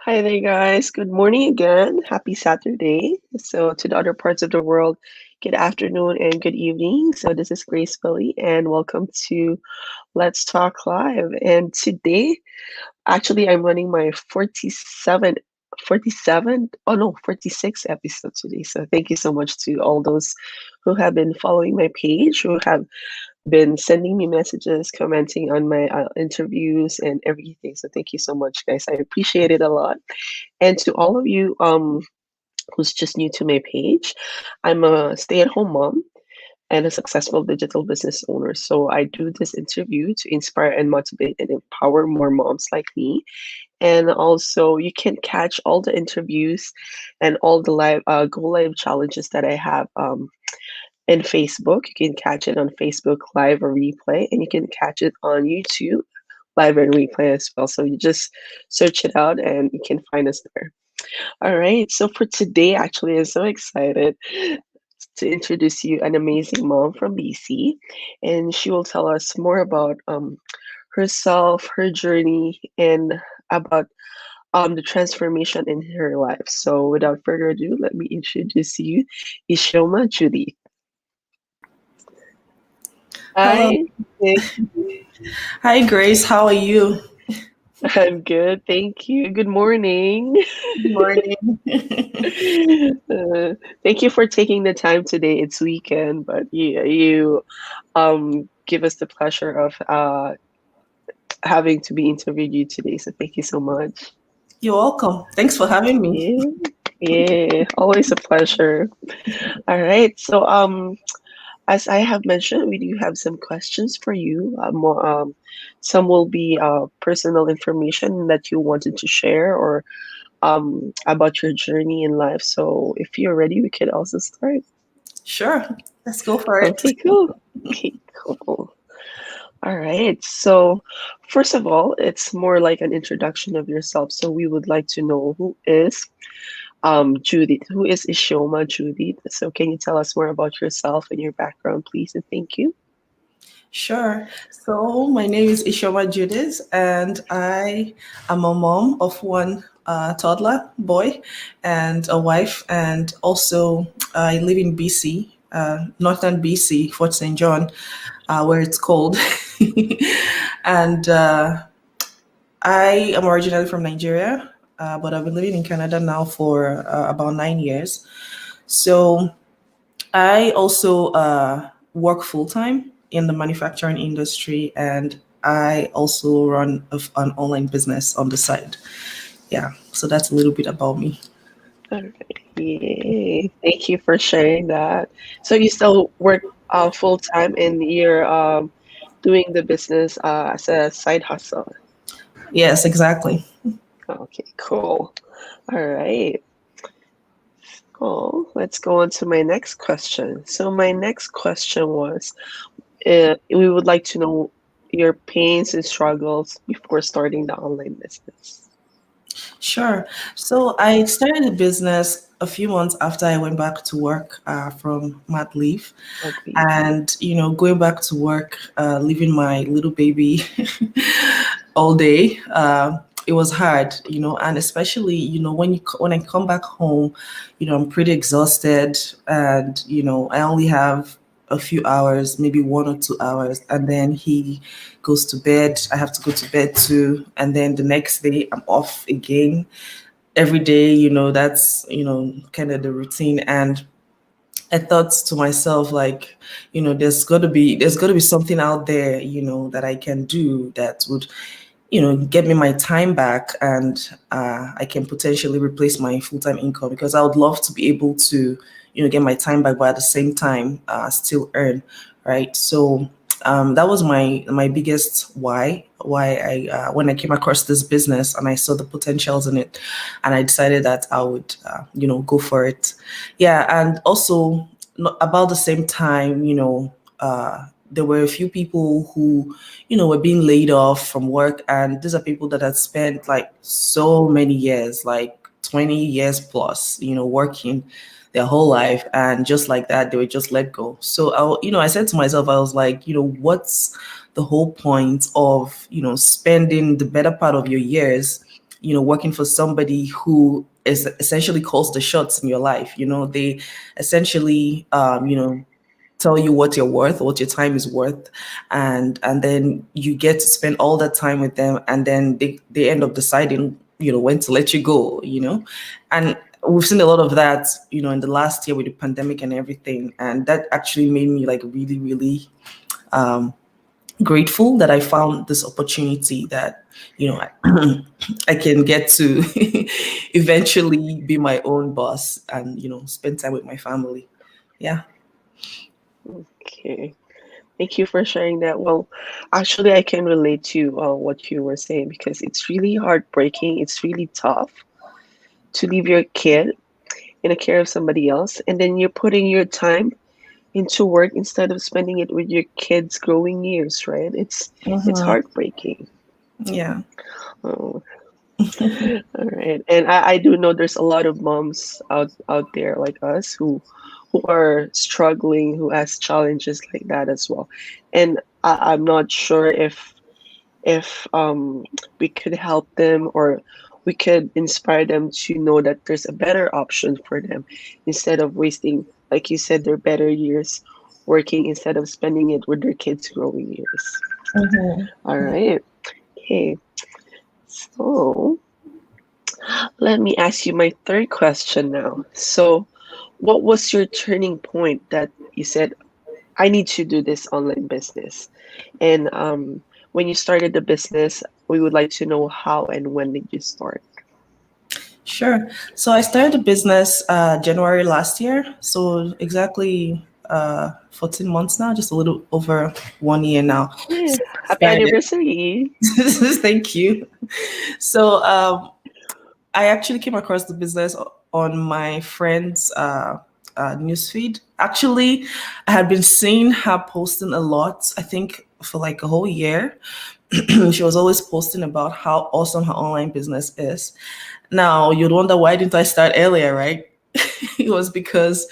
Hi there, guys. Good morning again. Happy Saturday. So, to the other parts of the world, good afternoon and good evening. So, this is Grace Billy, and welcome to Let's Talk Live. And today, actually, I'm running my 46th episode today. So, thank you so much to all those who have been following my page, who have been sending me messages, commenting on my interviews and everything. So, thank you so much, guys. I appreciate it a lot. And to all of you who's just new to my page, I'm a stay-at-home mom and a successful digital business owner. So I do this interview to inspire and motivate and empower more moms like me. And also, you can catch all the interviews and all the live go live challenges that I have in Facebook. You can catch it on Facebook Live or replay, and you can catch it on YouTube Live and replay as well. So you just search it out and you can find us there. All right. So for today, actually, I'm so excited to introduce you an amazing mom from BC, and she will tell us more about herself, her journey, and about the transformation in her life. So without further ado, let me introduce you, Ishoma Judy. Hello. Hi. Hi, Grace. How are you? I'm good, thank you. Good morning. Good morning. Uh, Thank you for taking the time today. It's weekend, but you give us the pleasure of having to be interviewed you today. So thank you so much. You're welcome. Thanks for having me. Yeah, yeah, always a pleasure. All right. So as I have mentioned, we do have some questions for you. Some will be personal information that you wanted to share or about your journey in life. So if you're ready, we could also start. Sure. Let's go for it. Okay, cool. Okay, cool. All right. So, first of all, it's more like an introduction of yourself. So, we would like to know who is Judith. Who is Ishoma Judith? So, can you tell us more about yourself and your background, please? And thank you. Sure. So, my name is Ishoma Judith, and I am a mom of one toddler boy and a wife, and also I live in BC, northern BC, Fort St. John, where it's cold. and I am originally from Nigeria, but I've been living in Canada now for about 9 years. So I also work full time in the manufacturing industry, and I also run an online business on the side. Yeah, so that's a little bit about me. All right. Yay. Thank you for sharing that. So, you still work full time and you're doing the business as a side hustle. Yes, exactly. Okay, cool. All right. Cool. Let's go on to my next question. So my next question was, we would like to know your pains and struggles before starting the online business. Sure. So I started the business a few months after I went back to work from mat leave. Okay. And, going back to work, leaving my little baby all day, it was hard, and especially, when I come back home, I'm pretty exhausted and, I only have a few hours, maybe 1 or 2 hours, and then he goes to bed. I have to go to bed too. And then the next day I'm off again. Every day, that's, kind of the routine. And I thought to myself, like, there's got to be something out there, that I can do that would, get me my time back, and I can potentially replace my full time income, because I would love to be able to, get my time back, but at the same time, still earn, right? So that was my biggest why I when I came across this business and I saw the potentials in it, and I decided that I would go for it. Yeah, and also about the same time, there were a few people who, were being laid off from work, and these are people that had spent like so many years, like 20 years plus, working their whole life, and just like that they were just let go. So I said to myself, I was like, what's the whole point of, spending the better part of your years working for somebody who is essentially calls the shots in your life. They essentially, tell you what you're worth, what your time is worth, and then you get to spend all that time with them, and then they end up deciding, when to let you go. And we've seen a lot of that, in the last year with the pandemic and everything, and that actually made me like really, really grateful that I found this opportunity that I can get to eventually be my own boss and spend time with my family. Yeah. Okay. Thank you for sharing that. Well, actually, I can relate to what you were saying because it's really heartbreaking. It's really tough to leave your kid in the care of somebody else, and then you're putting your time into work instead of spending it with your kids' growing years, right? It's Mhm. heartbreaking. Yeah. Oh, all right. And I do know there's a lot of moms out there like us who are struggling, who has challenges like that as well. And I'm not sure if we could help them or we could inspire them to know that there's a better option for them instead of wasting, like you said, their better years working instead of spending it with their kids' growing years. Mhm. All right. Okay. So let me ask you my third question now. So, what was your turning point that you said, I need to do this online business? And when you started the business, we would like to know how and when did you start? Sure. So I started a business January last year. So exactly 14 months now, just a little over 1 year now. Yeah, So I happy started. anniversary. Thank you. So I actually came across the business on my friend's newsfeed. Actually, I had been seeing her posting a lot, I think for like a whole year. She was always posting about how awesome her online business is. Now, you'd wonder why didn't I start earlier, right? It was because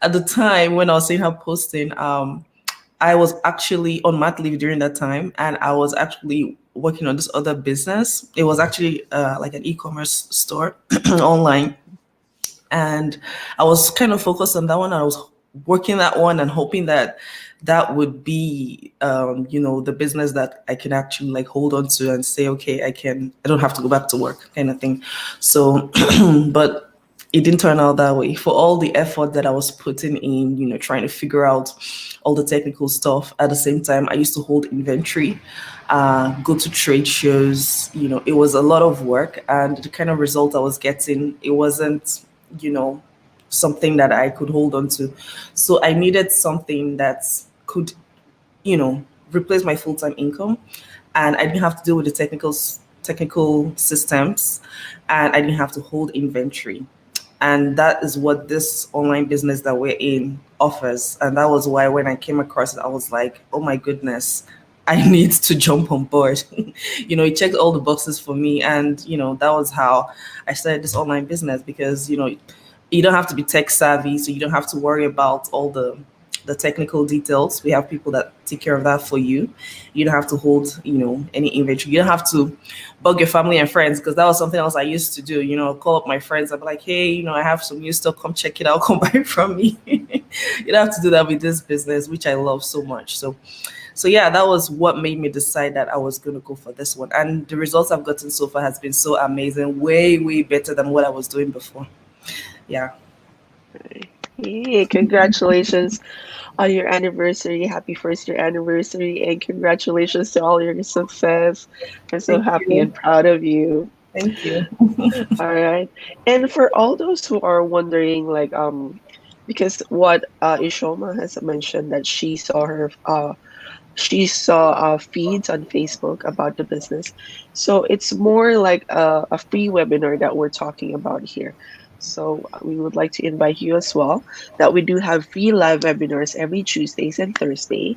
at the time when I was seeing her posting, I was actually on mat leave during that time, and I was actually working on this other business. It was actually like an e-commerce store online, and I was kind of focused on that one. I was working that one and hoping that that would be, the business that I can actually like hold on to and say, okay, I don't have to go back to work, kind of thing. So, but it didn't turn out that way. For all the effort that I was putting in, trying to figure out all the technical stuff. At the same time, I used to hold inventory, go to trade shows. It was a lot of work, and the kind of result I was getting, it wasn't, you know, something that I could hold on to. So I needed something that could, you know, replace my full time income, and I didn't have to deal with the technical systems, and I didn't have to hold inventory. And that is what this online business that we're in offers. And that was why when I came across it, I was like, oh my goodness, I need to jump on board. It checked all the boxes for me. And, that was how I started this online business because, you don't have to be tech savvy. So you don't have to worry about all the technical details. We have people that take care of that for you. You don't have to hold, any inventory. You don't have to bug your family and friends because that was something else I used to do. Call up my friends. I'd be like, hey, I have some new stuff. Come check it out. Come buy it from me. You don't have to do that with this business, which I love so much. So yeah, that was what made me decide that I was going to go for this one. And the results I've gotten so far has been so amazing, way, way better than what I was doing before. Yeah. Hey, congratulations on your anniversary. Happy first year anniversary, and congratulations to all your success. I'm so Thank happy you. and proud of you. Thank you. All right. And for all those who are wondering, like, because what Ishoma has mentioned that she saw feeds on Facebook about the business. So it's more like a free webinar that we're talking about here. So we would like to invite you as well that we do have free live webinars every Tuesdays and Thursday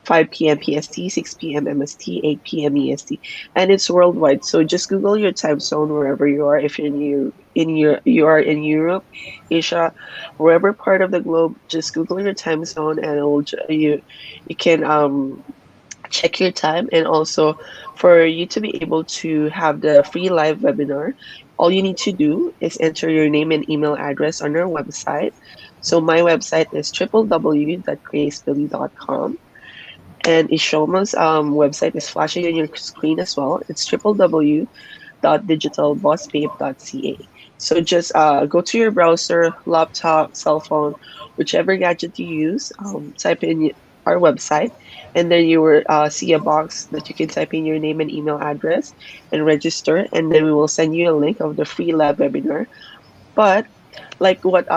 5 p.m. PST, 6 p.m. MST, 8 p.m. EST, and it's worldwide. So just Google your time zone wherever you are. If you're you are in Europe, Asia, wherever part of the globe, just Google your time zone, and you can check your time and also For you to be able to have the free live webinar, all you need to do is enter your name and email address on our website. So my website is www.gracebilly.com, and Ishoma's website is flashing on your screen as well. It's www.digitalbossbabe.ca. So just go to your browser, laptop, cell phone, whichever gadget you use, type in our website, and then you will see a box that you can type in your name and email address and register, and then we will send you a link of the free live webinar. But like what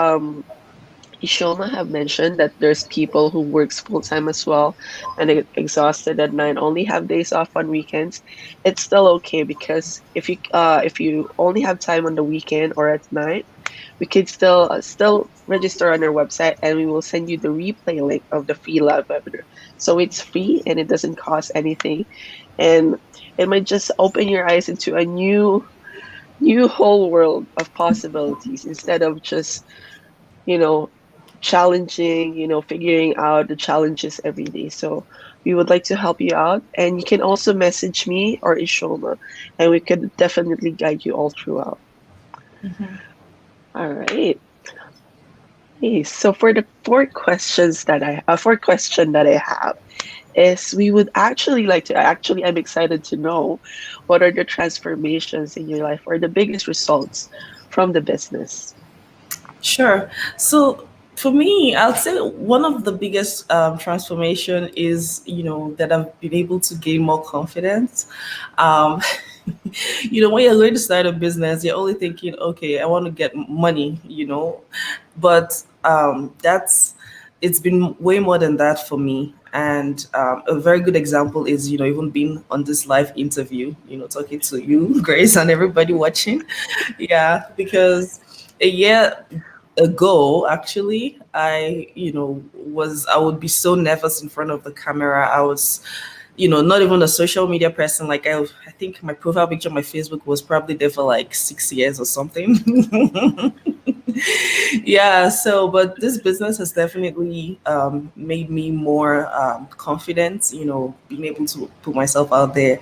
Ishoma have mentioned, that there's people who works full time as well and get exhausted at night, only have days off on weekends. It's still okay, because if you only have time on the weekend or at night, we can still register on our website, and we will send you the replay link of the free live webinar. So it's free and it doesn't cost anything, and it might just open your eyes into a new whole world of possibilities, instead of just, you know, challenging, figuring out the challenges every day. So we would like to help you out. And you can also message me or Ishoma, and we could definitely guide you all throughout. All right. Hey, so for the fourth question that I have is, we would actually like to, actually, I'm excited to know, what are the transformations in your life or the biggest results from the business? Sure. So for me, I'll say one of the biggest transformation is, that I've been able to gain more confidence. Um, when you're going to start a business, you're only thinking, okay, I want to get money, but that's it's been way more than that for me. And a very good example is, even being on this live interview, talking to you, Grace, and everybody watching. Yeah, because a year ago, actually, I would be so nervous in front of the camera. I was, not even a social media person. Like I think my profile picture on my Facebook was probably there for like 6 years or something. Yeah, so but this business has definitely made me more confident, being able to put myself out there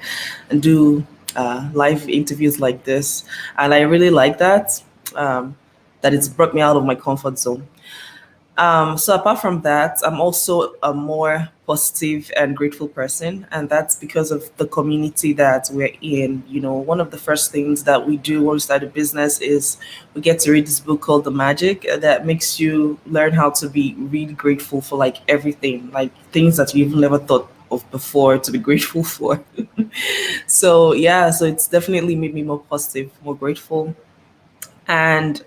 and do live interviews like this. And I really like that, that it's brought me out of my comfort zone. So apart from that, I'm also a more positive and grateful person, and that's because of the community that we're in. One of the first things that we do when we start a business is we get to read this book called The Magic, that makes you learn how to be really grateful for like everything, like things that you've never thought of before to be grateful for. So yeah, so it's definitely made me more positive, more grateful. And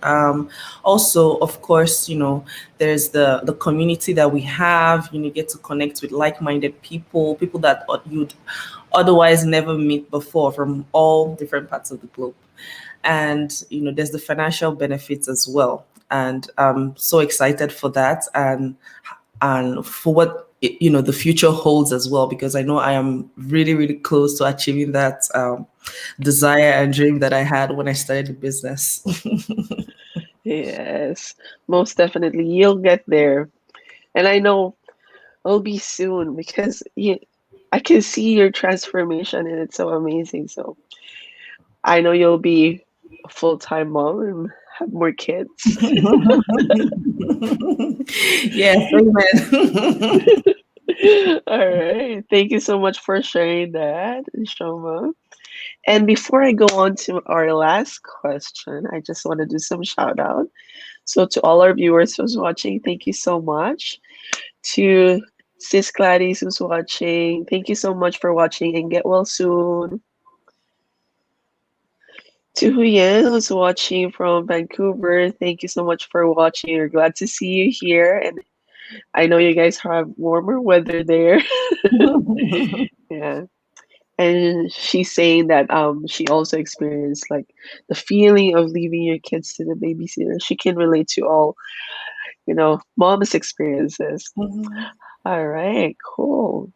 also, of course, there's the community that we have. You get to connect with like-minded people that you'd otherwise never meet before, from all different parts of the globe. And there's the financial benefits as well, and I'm so excited for that, and for what the future holds as well, because I know I am really, really close to achieving that desire and dream that I had when I started the business. Yes, most definitely. You'll get there. And I know it'll be soon, because I can see your transformation and it's so amazing. So I know you'll be a full-time mom and have more kids. Yes, amen. All right. Thank you so much for sharing that, Shoma. And before I go on to our last question, I just want to do some shout out. So to all our viewers who's watching, thank you so much. To Sis Gladys who's watching, thank you so much for watching, and get well soon. To Huyen who's watching from Vancouver, thank you so much for watching. We're glad to see you here, and I know you guys have warmer weather there. Yeah. And she's saying that she also experienced like the feeling of leaving your kids to the babysitter. She can relate to all, mom's experiences. All right, cool.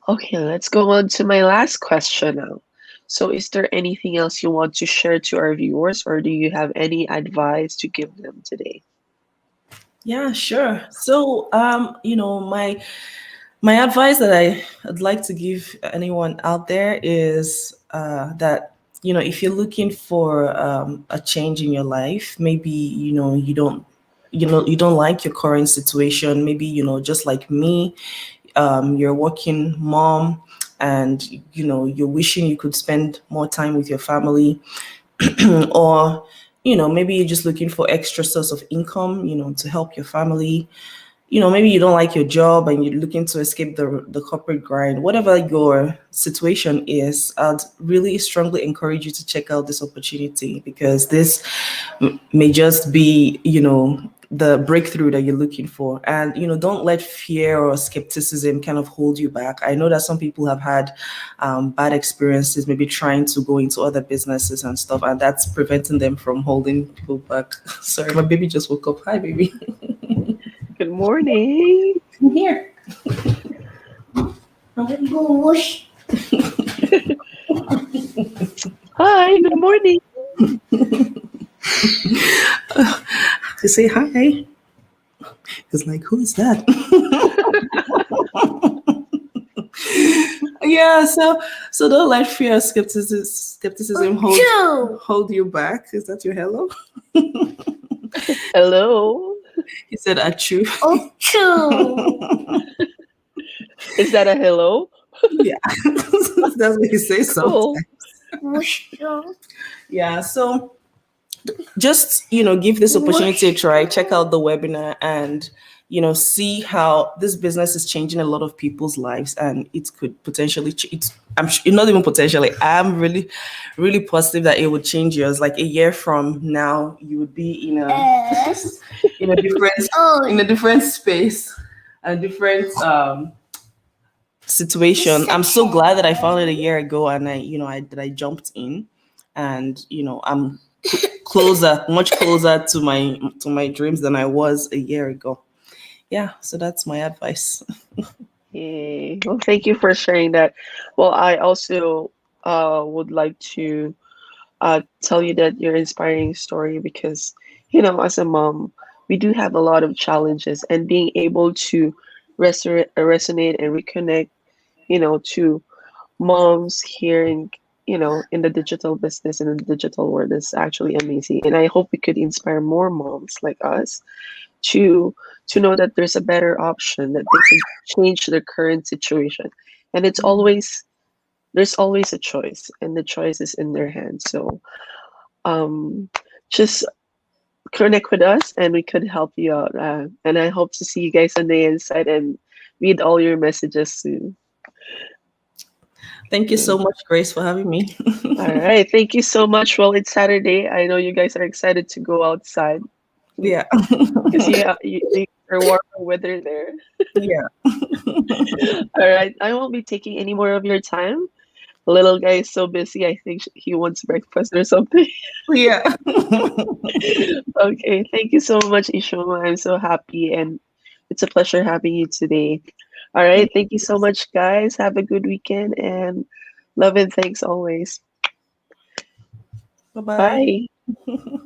Okay, let's go on to my last question now. So, is there anything else you want to share to our viewers, or do you have any advice to give them today? Yeah, sure. So, my My advice that I'd like to give anyone out there is that, if you're looking for a change in your life, maybe, you don't like your current situation. Maybe, just like me, you're a working mom, and, you're wishing you could spend more time with your family. Or, maybe you're just looking for extra source of income, to help your family. Maybe you don't like your job and you're looking to escape the corporate grind. Whatever your situation is, I'd really strongly encourage you to check out this opportunity, because this may just be, the breakthrough that you're looking for. And, don't let fear or skepticism kind of hold you back. I know that some people have had bad experiences, maybe trying to go into other businesses and stuff, and that's preventing them from holding people back. Sorry, my baby just woke up. Hi, baby. Good morning. Come here. I'm gonna go wash. Hi, good morning. To say hi. It's like, who is that? Yeah, so don't let fear or skepticism hold you back. Is that your hello? Hello. He said achoo. Is that a hello? Yeah. That's what he says Cool. sometimes. Yeah, so just give this opportunity a try. Check out the webinar and see how this business is changing a lot of people's lives, and it could potentially not even potentially, I'm really really positive that it would change yours. Like a year from now, you would be in a different in a different space, a different situation. I'm so glad that I found it a year ago, and I jumped in, and I'm closer, much closer to my dreams than I was a year ago. Yeah, so that's my advice. Yay. Well, thank you for sharing that. Well, I also would like to tell you that you're inspiring story because, as a mom, we do have a lot of challenges, and being able to resonate and reconnect, to moms here in the digital business and in the digital world is actually amazing. And I hope we could inspire more moms like us to know that there's a better option, that they can change their current situation. And there's always a choice, and the choice is in their hands. So um just connect with us and we could help you out. And I hope to see you guys on the inside and read all your messages soon. Thank you so much, Grace, for having me. All right. Thank you so much. Well, it's Saturday. I know you guys are excited to go outside Yeah. because you are warmer weather there. Yeah. All right. I won't be taking any more of your time. The little guy is so busy. I think he wants breakfast or something. Yeah. Okay. Thank you so much, Ishoma. I'm so happy, and it's a pleasure having you today. All right. Thank you so much, guys. Have a good weekend, and love and thanks always. Bye bye. Bye.